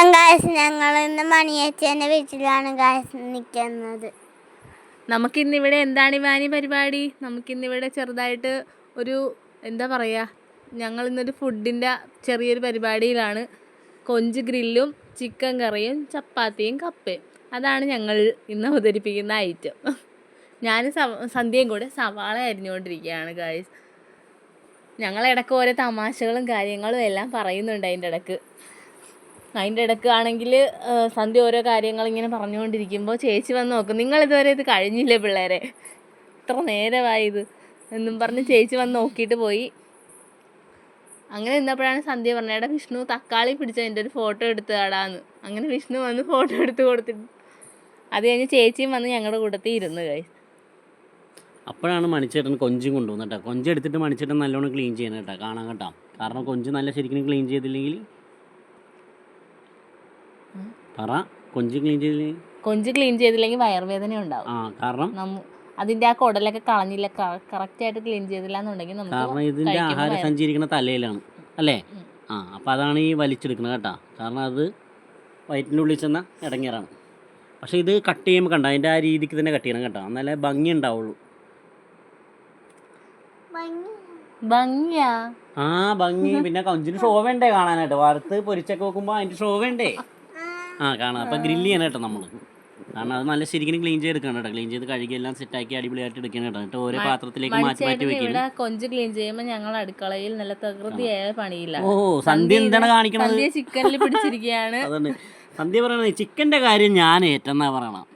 ഞങ്ങൾ ഇന്ന് മണിയേച്ചേൻ്റെ വീട്ടിലാണ് നിൽക്കുന്നത്. നമുക്കിന്നിവിടെ എന്താണ് ഇവാനി പരിപാടി? നമുക്കിന്നിവിടെ ചെറുതായിട്ട് ഒരു എന്താ പറയുക, ഞങ്ങളിന്നൊരു ഫുഡിൻ്റെ ചെറിയൊരു പരിപാടിയിലാണ്. കൊഞ്ച് ഗ്രില്ലും ചിക്കൻ കറിയും ചപ്പാത്തിയും കപ്പയും, അതാണ് ഞങ്ങൾ ഇന്ന് അവതരിപ്പിക്കുന്ന ഐറ്റം. ഞാൻ സന്ധ്യയും കൂടെ സവാള അരിഞ്ഞുകൊണ്ടിരിക്കുകയാണ് ഗായ്സ്. ഞങ്ങളിടയ്ക്ക് ഓരോ തമാശകളും കാര്യങ്ങളും എല്ലാം പറയുന്നുണ്ട്. അതിൻ്റെ ഇടയ്ക്ക് ആണെങ്കിൽ സന്ധ്യ ഓരോ കാര്യങ്ങൾ ഇങ്ങനെ പറഞ്ഞുകൊണ്ടിരിക്കുമ്പോൾ ചേച്ചി വന്ന് നോക്കും, നിങ്ങളിതുവരെ ഇത് കഴിഞ്ഞില്ലേ പിള്ളേരെ, ഇത്ര നേരമായത് എന്നും പറഞ്ഞ് ചേച്ചി വന്ന് നോക്കിയിട്ട് പോയി. അങ്ങനെ നിന്നപ്പോഴാണ് സന്ധ്യ പറഞ്ഞത്, എടാ വിഷ്ണു തക്കാളി പിടിച്ച എൻ്റെ ഒരു ഫോട്ടോ എടുത്ത് തടാന്ന്. അങ്ങനെ വിഷ്ണു വന്ന് ഫോട്ടോ എടുത്ത് കൊടുത്തിട്ട് അത് കഴിഞ്ഞ് ചേച്ചിയും വന്ന് ഞങ്ങളുടെ കൂട്ടത്തിൽ ഇരുന്ന് ഗൈസ്. അപ്പോഴാണ് മണിച്ചേട്ടൻ കൊഞ്ചും കൊണ്ടുവന്നു കേട്ടോ. കൊഞ്ചെടുത്തിട്ട് മണിച്ചേട്ടൻ നല്ലോണം ക്ലീൻ ചെയ്യണം കേട്ടോ, കാണാൻ കേട്ടോ. കാരണം കൊഞ്ച് നല്ല ശരിക്കും ക്ലീൻ ചെയ്തില്ലെങ്കിൽ കൊഞ്ച് ക്ലീൻ ചെയ്തില്ലെങ്കിൽ വയറുവേദന ഉണ്ടാവും. കാരണം അതിന്റെ ആ കുടലൊക്കെ കളഞ്ഞില്ല, കറക്റ്റ് ആയിട്ട് ക്ലീൻ ചെയ്തില്ല എന്നുണ്ടെങ്കിൽ കാരണം ഇതിന്റെ ആഹാരം സഞ്ചരിക്കുന്ന തലയിലാണ് അല്ലേ. അപ്പോൾ അതാണ് ഈ വലിച്ചെടുക്കുന്നത് കേട്ടോ. കാരണം അത് വയറ്റിൻ്റെ ഉള്ളിൽ ചെന്ന ഇടങ്ങേറാണ്. പക്ഷെ ഇത് കട്ട് ചെയ്യുമ്പോൾ കണ്ട അതിൻ്റെ ആ രീതിക്ക് തന്നെ കട്ട് ചെയ്യണം കേട്ടോ, എന്നാലേ ഭംഗി ഉണ്ടാവുള്ളൂ. ഭംഗിയാ ഭംഗി. പിന്നെ കൊഞ്ചിന് ഷോ വേണ്ടേ കാണാനായിട്ട്, വറുത്ത് പൊരിച്ചൊക്കെ വെക്കുമ്പോൾ അതിൻ്റെ ഷോ വേണ്ടേ കാണാം. അപ്പം ഗ്രില്ല് ചെയ്യണം കേട്ടോ നമ്മൾ. കാരണം അത് നല്ല ശരിക്കും ക്ലീൻ ചെയ്തെടുക്കണം കേട്ടോ. ക്ലീൻ ചെയ്ത് കഴുകി എല്ലാം സെറ്റാക്കി അടിപൊളിയായിട്ട് എടുക്കണം കേട്ടോ. എന്നിട്ട് ഓരോ പാത്രത്തിലേക്ക് മാറ്റി വെക്കണം. കൊഞ്ച് ക്ലീൻ ചെയ്യുമ്പോൾ ഞങ്ങൾ അടുക്കളയിൽ നല്ല തകൃതിയായ പണിയില്ല. സന്ധ്യ എന്താണ് കാണിക്കുന്നത്? ചിക്കനിൽ പിടിച്ചിരിക്കുകയാണ്. അതുകൊണ്ട് സന്ധ്യ പറയണത് ചിക്കൻ്റെ കാര്യം ഞാൻ ഏറ്റെന്നാ പറയണം.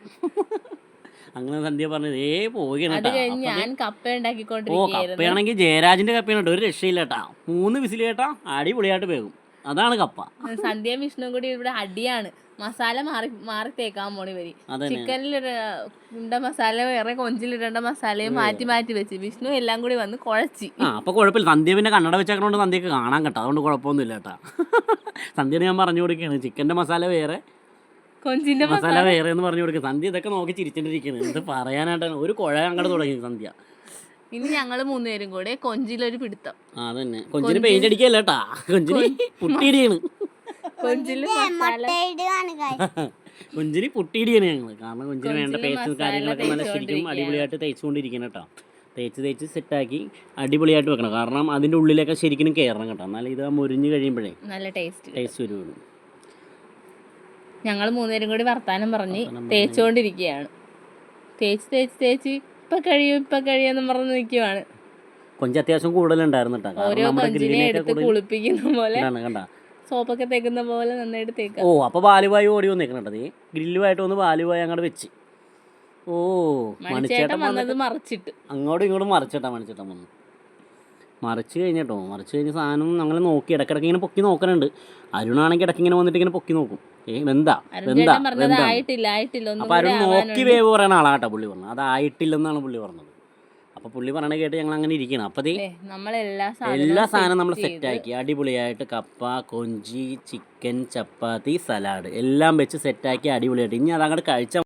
അങ്ങനെ സന്ധ്യ പറഞ്ഞത് പോകണം. ഞാൻ കപ്പ ഉണ്ടാക്കിക്കൊണ്ടിരിക്കുകയായിരുന്നു. കപ്പയാണെങ്കിൽ ജയരാജിന്റെ കപ്പയാണ്, ഒരു രക്ഷയില്ല കേട്ടാ. 3 വിസിൽ കേട്ടാ അടിപൊളിയായിട്ട് വേകും. അതാണ് കപ്പ. സന്ധ്യ വിഷ്ണു കൂടി ഇവിടെ അടിയാണ്. മസാല മാറി തേക്കാൻ പോണി വരി. ചിക്കനിൽ ഇടേണ്ട മസാല വേറെ, കൊഞ്ചിലിടേണ്ട മസാലയും മാറ്റി വെച്ച് വിഷ്ണു എല്ലാം കൂടി വന്ന് കുഴച്ചി. അപ്പൊ കുഴപ്പമില്ല. സന്ധ്യ പിന്നെ കണ്ണട വെച്ചേക്കൊണ്ട് സന്ധ്യക്ക് കാണാൻ കേട്ടോ, അതുകൊണ്ട് കുഴപ്പമൊന്നുമില്ല കേട്ടാ. സന്ധ്യയുടെ ഞാൻ പറഞ്ഞു കൊടുക്കുകയാണ്, ചിക്കന്റെ മസാല വേറെ കൊഞ്ചിന്റെ മസാല വേറെ എന്ന് പറഞ്ഞു കൊടുക്കുക. സന്ധ്യ ഇതൊക്കെ നോക്കി ചിരിച്ചിട്ടിരിക്കുന്നത്. ഇത് പറയാനായിട്ടാണ് ഒരു കുഴ അങ്ങോട്ട് തുടങ്ങി സന്ധ്യ. ഇനി ഞങ്ങൾ 3 പേരും കൂടെ കൊഞ്ചിലൊരു പിടുത്തം. അതന്നെ, കൊഞ്ചിന് പെയിന്റ് അടിക്കല്ല കേട്ടാ, കൊഞ്ചിന് പുട്ടിയിടിയാണ്. കൊഞ്ചിന് പുട്ടിയിടിയാണ് ഞങ്ങള്. കാരണം കൊഞ്ചിന് വേണ്ട പേസ്റ്റും കാര്യങ്ങളൊക്കെ നല്ല ശരിക്കും അടിപൊളിയായിട്ട് തേച്ചുകൊണ്ടിരിക്കണം കേട്ടോ. തേച്ച് സെറ്റാക്കി അടിപൊളിയായിട്ട് വെക്കണം. കാരണം അതിൻ്റെ ഉള്ളിലൊക്കെ ശരിക്കും കയറണം കേട്ടോ, എന്നാലും ഇത് മുരിഞ്ഞ് കഴിയുമ്പോഴേ നല്ല ടേസ്റ്റ് വരുള്ളൂ. ഞങ്ങൾ 3 പേരും കൂടി വർത്താനം പറഞ്ഞ് തേച്ചുകൊണ്ടിരിക്കുകയാണ്. തേച്ച് ഇപ്പൊ കഴിയുമെന്ന് പറഞ്ഞ് നിൽക്കുവാണ്. കൊഞ്ച് അത്യാവശ്യം കൂടുതലുണ്ടായിരുന്നു കേട്ടോ. ഓരോ കൊഞ്ചിനെ എടുത്ത് കുളിപ്പിക്കുന്ന പോലെ, സോപ്പൊക്കെ തേക്കുന്ന പോലെ നന്നായിട്ട് തേക്കാം. അപ്പൊ ബാലുവായി ഓടി വന്നേക്കണത് ഗ്രില്ലുമായിട്ട് വന്ന് ബാലുവായി അങ്ങോട്ട് വെച്ച്. മണിച്ചേട്ടൻ വന്നത് മറിച്ചിട്ട് അങ്ങോട്ടും ഇങ്ങോട്ടും മറിച്ചിട്ടാ മണിച്ചേട്ടൻ വന്നു. മറിച്ച് കഴിഞ്ഞ സാധനം ഞങ്ങൾ നോക്കി ഇടയ്ക്കിടയ്ക്ക് ഇങ്ങനെ പൊക്കി നോക്കണുണ്ട്. അരുണാണെങ്കിൽ ഇടയ്ക്ക് ഇങ്ങനെ വന്നിട്ട് ഇങ്ങനെ പൊക്കി നോക്കും, വെന്താ. അപ്പൊ അരുൺ നോക്കി വേവ് പറയുന്ന ആളാട്ടോ പുള്ളി പറഞ്ഞു. അതായിട്ടില്ലെന്നാണ് പുള്ളി പറഞ്ഞത്. അപ്പൊ പുള്ളി പറയണ കേട്ട് ഞങ്ങൾ അങ്ങനെ ഇരിക്കണം. അപ്പൊ എല്ലാ സാധനം നമ്മൾ സെറ്റാക്കി അടിപൊളിയായിട്ട് കപ്പ, കൊഞ്ചി, ചിക്കൻ, ചപ്പാത്തി, സലാഡ് എല്ലാം വെച്ച് സെറ്റാക്കി അടിപൊളിയായിട്ട് ഇനി അതങ്ങോട്ട് കഴിച്ച